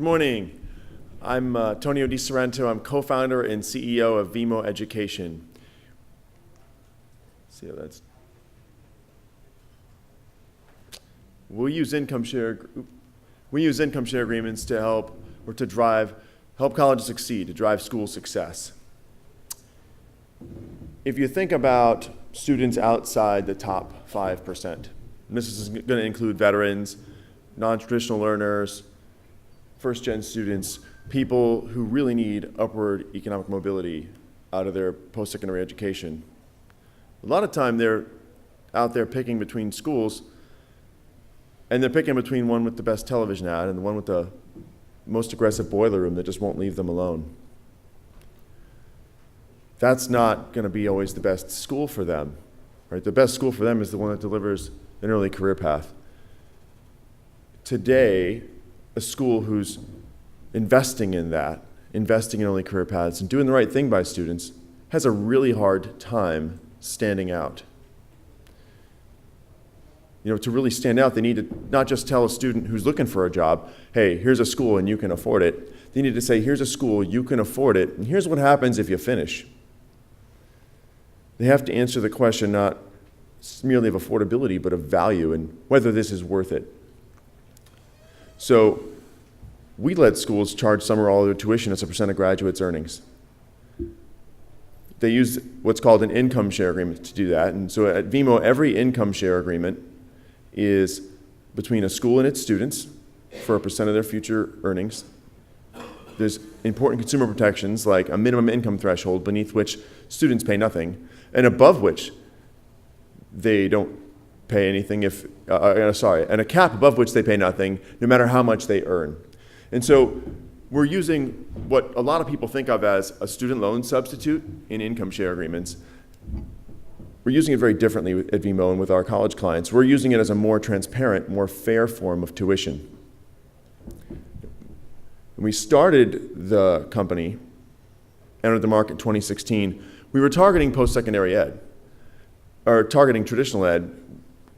morning. I'm Tonio Di Sorrento. I'm co-founder and CEO of VEMO Education. See how that's. We use income share agreements to help colleges succeed, to drive school success. If you think about students outside the top 5%, and this is going to include veterans, non-traditional learners, first-gen students, people who really need upward economic mobility out of their post-secondary education. A lot of time they're out there picking between schools, and they're picking between one with the best television ad and the one with the most aggressive boiler room that just won't leave them alone. That's not going to be always the best school for them, right? The best school for them is the one that delivers an early career path. Today, a school who's investing in that, investing in early career paths and doing the right thing by students has a really hard time standing out. To really stand out, they need to not just tell a student who's looking for a job, hey, here's a school and you can afford it. They need to say, here's a school, you can afford it, and here's what happens if you finish. They have to answer the question not merely of affordability, but of value and whether this is worth it. So we let schools charge some or all of their tuition as a percent of graduates' earnings. They use what's called an income share agreement to do that. And so at VEMO, every income share agreement is between a school and its students for a percent of their future earnings. There's important consumer protections like a minimum income threshold beneath which students pay nothing, and above which they don't pay anything and a cap above which they pay nothing no matter how much they earn. And so we're using what a lot of people think of as a student loan substitute in income share agreements. We're using it very differently at VEMO and with our college clients. We're using it as a more transparent, more fair form of tuition. When we started the company, entered the market in 2016, we were targeting post-secondary ed, or targeting traditional ed.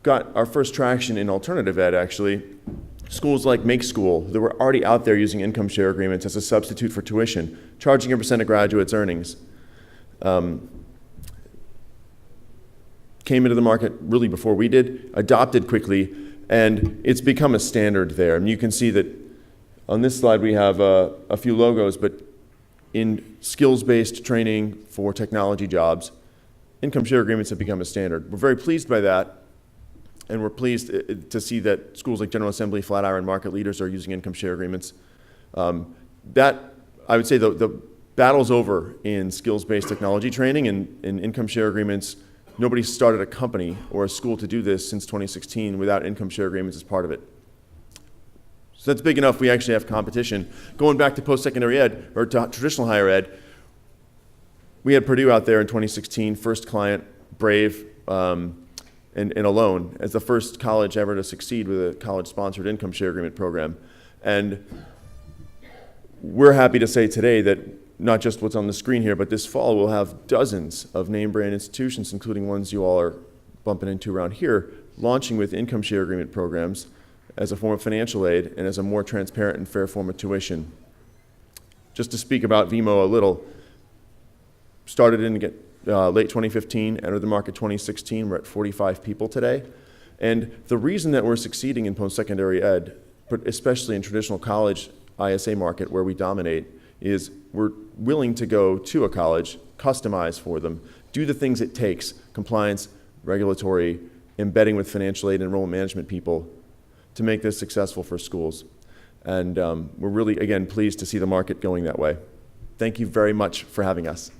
Got our first traction in alternative ed, actually. Schools like Make School that were already out there using income share agreements as a substitute for tuition, charging a percent of graduates' earnings. Came into the market really before we did, adopted quickly, and it's become a standard there. And you can see that on this slide we have a few logos, but in skills-based training for technology jobs, income share agreements have become a standard. We're very pleased by that. And we're pleased to see that schools like General Assembly, Flatiron, market leaders are using income share agreements. I would say the battle's over in skills-based technology training and income share agreements. Nobody started a company or a school to do this since 2016 without income share agreements as part of it. So that's big enough we actually have competition. Going back to post-secondary ed, or to traditional higher ed, we had Purdue out there in 2016, first client, Brave, and alone as the first college ever to succeed with a college-sponsored income share agreement program. And we're happy to say today that not just what's on the screen here, but this fall we'll have dozens of name-brand institutions, including ones you all are bumping into around here, launching with income share agreement programs as a form of financial aid and as a more transparent and fair form of tuition. Just to speak about VEMO a little, started in late 2015, entered the market 2016. We're at 45 people today. And the reason that we're succeeding in post-secondary ed, but especially in traditional college ISA market where we dominate, is we're willing to go to a college, customize for them, do the things it takes, compliance, regulatory, embedding with financial aid and enrollment management people to make this successful for schools. And we're really, again, pleased to see the market going that way. Thank you very much for having us.